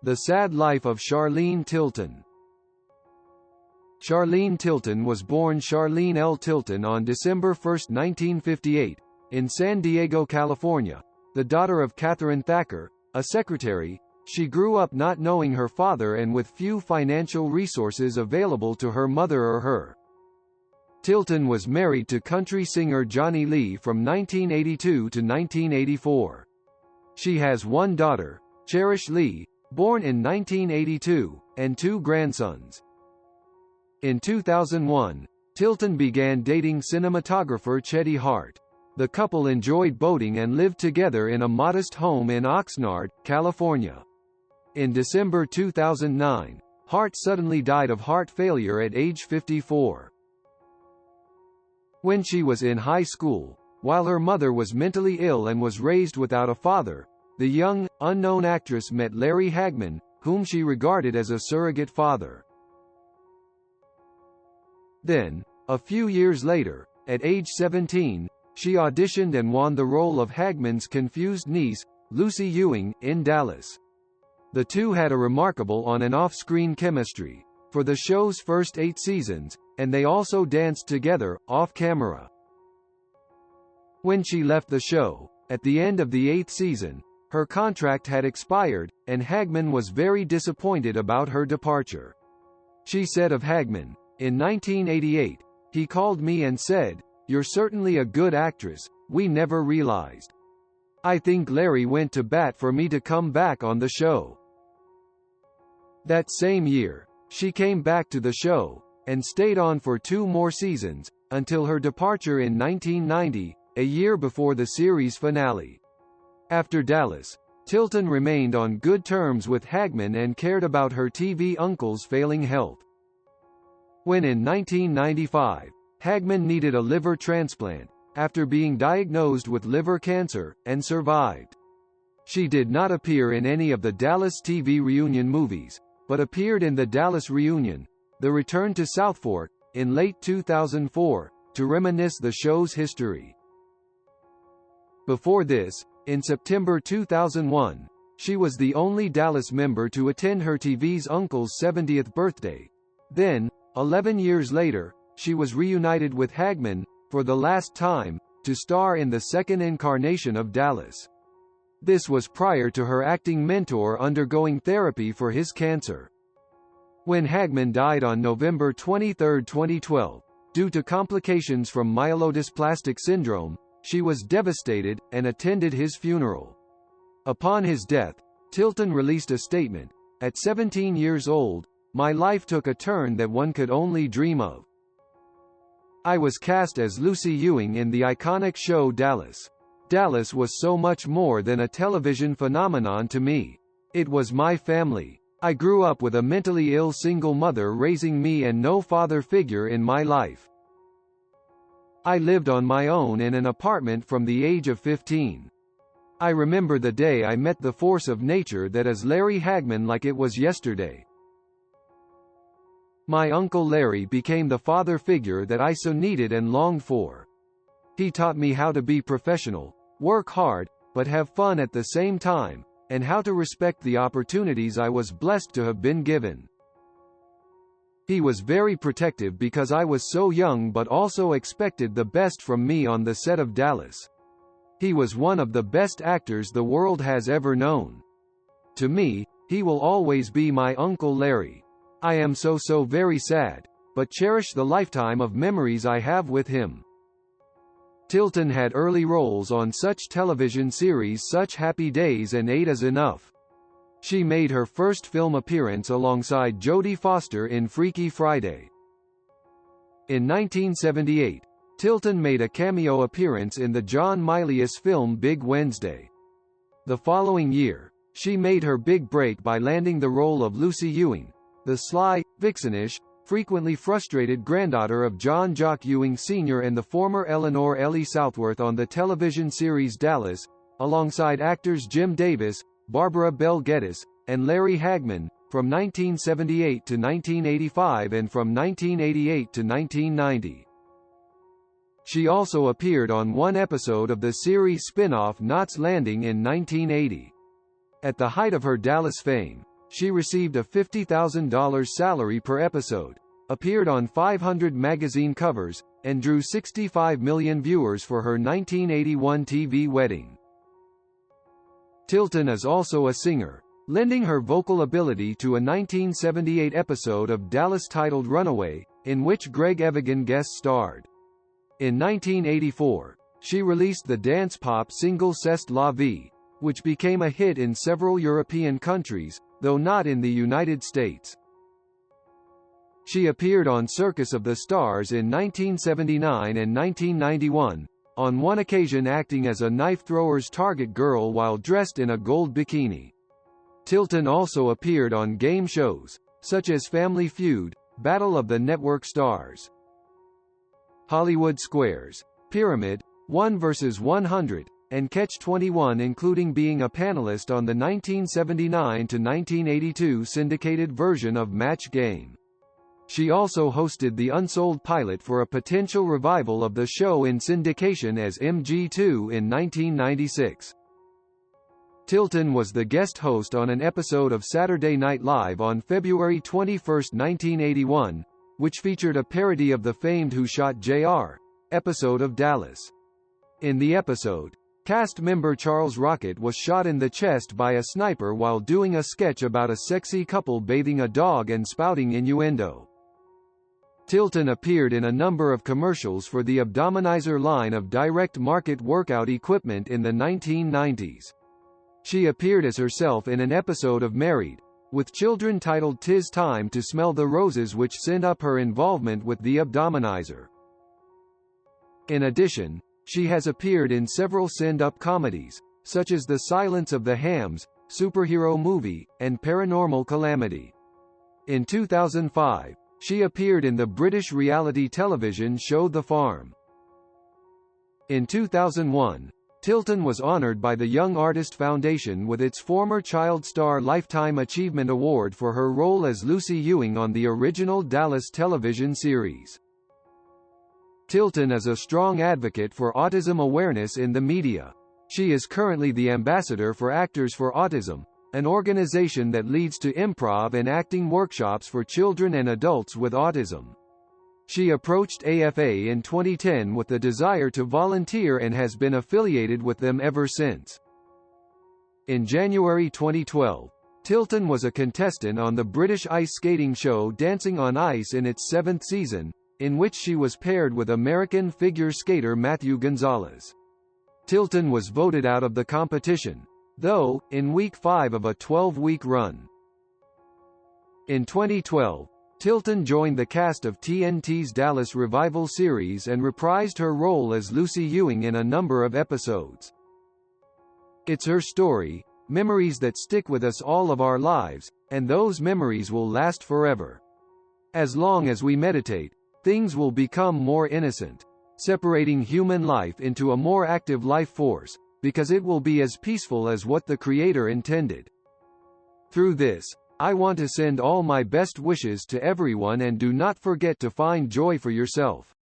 The Sad Life of Charlene Tilton. Charlene Tilton was born Charlene L. Tilton on December 1, 1958, in San Diego, California. The daughter of Katherine Thacker, a secretary, she grew up not knowing her father and with few financial resources available to her mother or her. Tilton was married to country singer Johnny Lee from 1982 to 1984. She has one daughter, Cherish Lee, born in 1982, and two grandsons. In 2001, Tilton began dating cinematographer Chetty Hart. The couple enjoyed boating and lived together in a modest home in Oxnard, California. In December 2009, Hart suddenly died of heart failure at age 54. When she was in high school, while her mother was mentally ill and was raised without a father, the young, unknown actress met Larry Hagman, whom she regarded as a surrogate father. Then, a few years later, at age 17, she auditioned and won the role of Hagman's confused niece, Lucy Ewing, in Dallas. The two had a remarkable on- and off-screen chemistry for the show's first 8 seasons, and they also danced together, off-camera. When she left the show, at the end of the 8th season, her contract had expired, and Hagman was very disappointed about her departure. She said of Hagman, "In 1988, he called me and said, 'You're certainly a good actress, we never realized.' I think Larry went to bat for me to come back on the show." That same year, she came back to the show, and stayed on for 2 more seasons, until her departure in 1990, a year before the series finale. After Dallas, Tilton remained on good terms with Hagman and cared about her TV uncle's failing health. When in 1995, Hagman needed a liver transplant, after being diagnosed with liver cancer, and survived. She did not appear in any of the Dallas TV reunion movies, but appeared in the Dallas reunion, The Return to South Fork, in late 2004, to reminisce the show's history. Before this, in September 2001, she was the only Dallas member to attend her TV's uncle's 70th birthday. Then, 11 years later, she was reunited with Hagman, for the last time, to star in the second incarnation of Dallas. This was prior to her acting mentor undergoing therapy for his cancer. When Hagman died on November 23, 2012, due to complications from myelodysplastic syndrome, she was devastated, and attended his funeral. Upon his death, Tilton released a statement, "At 17 years old, my life took a turn that one could only dream of. I was cast as Lucy Ewing in the iconic show Dallas. Dallas was so much more than a television phenomenon to me. It was my family. I grew up with a mentally ill single mother raising me and no father figure in my life. I lived on my own in an apartment from the age of 15. I remember the day I met the force of nature that is Larry Hagman like it was yesterday. My uncle Larry became the father figure that I so needed and longed for. He taught me how to be professional, work hard, but have fun at the same time, and how to respect the opportunities I was blessed to have been given. He was very protective because I was so young but also expected the best from me on the set of Dallas. He was one of the best actors the world has ever known. To me, he will always be my Uncle Larry. I am so very sad, but cherish the lifetime of memories I have with him." Tilton had early roles on such television series such Happy Days and 8 is Enough. She made her first film appearance alongside Jodie Foster in Freaky Friday. In 1978, Tilton made a cameo appearance in the John Milius film Big Wednesday. The following year, she made her big break by landing the role of Lucy Ewing, the sly, vixenish, frequently frustrated granddaughter of John Jock Ewing Sr. and the former Eleanor Ellie Southworth on the television series Dallas, alongside actors Jim Davis, Barbara Bel Geddes, and Larry Hagman, from 1978 to 1985 and from 1988 to 1990. She also appeared on one episode of the series spin-off Knots Landing in 1980. At the height of her Dallas fame, She received a $50,000 salary per episode, appeared on 500 magazine covers, and drew 65 million viewers for her 1981 TV wedding. Tilton is also a singer, lending her vocal ability to a 1978 episode of Dallas titled Runaway, in which Greg Evigan guest starred. In 1984, she released the dance-pop single C'est la vie, which became a hit in several European countries, though not in the United States. She appeared on Circus of the Stars in 1979 and 1991, on one occasion acting as a knife thrower's target girl while dressed in a gold bikini. Tilton also appeared on game shows, such as Family Feud, Battle of the Network Stars, Hollywood Squares, Pyramid, 1 vs. 100, and Catch 21, including being a panelist on the 1979–1982 syndicated version of Match Game. She also hosted the unsold pilot for a potential revival of the show in syndication as MG2 in 1996. Tilton was the guest host on an episode of Saturday Night Live on February 21, 1981, which featured a parody of the famed Who Shot J.R. episode of Dallas. In the episode, cast member Charles Rocket was shot in the chest by a sniper while doing a sketch about a sexy couple bathing a dog and spouting innuendo. Tilton appeared in a number of commercials for the Abdominizer line of direct-market workout equipment in the 1990s. She appeared as herself in an episode of Married, with Children titled "'Tis Time to Smell the Roses," which sent up her involvement with the Abdominizer. In addition, she has appeared in several send-up comedies, such as The Silence of the Hams, Superhero Movie, and Paranormal Calamity. In 2005, she appeared in the British reality television show The Farm. In 2001, Tilton was honored by the Young Artist Foundation with its former Child Star Lifetime Achievement Award for her role as Lucy Ewing on the original Dallas television series. Tilton is a strong advocate for autism awareness in the media. She is currently the ambassador for Actors for Autism, an organization that leads to improv and acting workshops for children and adults with autism. She approached AFA in 2010 with the desire to volunteer and has been affiliated with them ever since. In January 2012, Tilton was a contestant on the British ice skating show Dancing on Ice in its 7th season, in which she was paired with American figure skater Matthew Gonzalez. Tilton was voted out of the competition, though, in week 5 of a 12-week run. In 2012, Tilton joined the cast of TNT's Dallas Revival series and reprised her role as Lucy Ewing in a number of episodes. It's her story, memories that stick with us all of our lives, and those memories will last forever. As long as we meditate, things will become more innocent, separating human life into a more active life force, because it will be as peaceful as what the Creator intended. Through this, I want to send all my best wishes to everyone, and do not forget to find joy for yourself.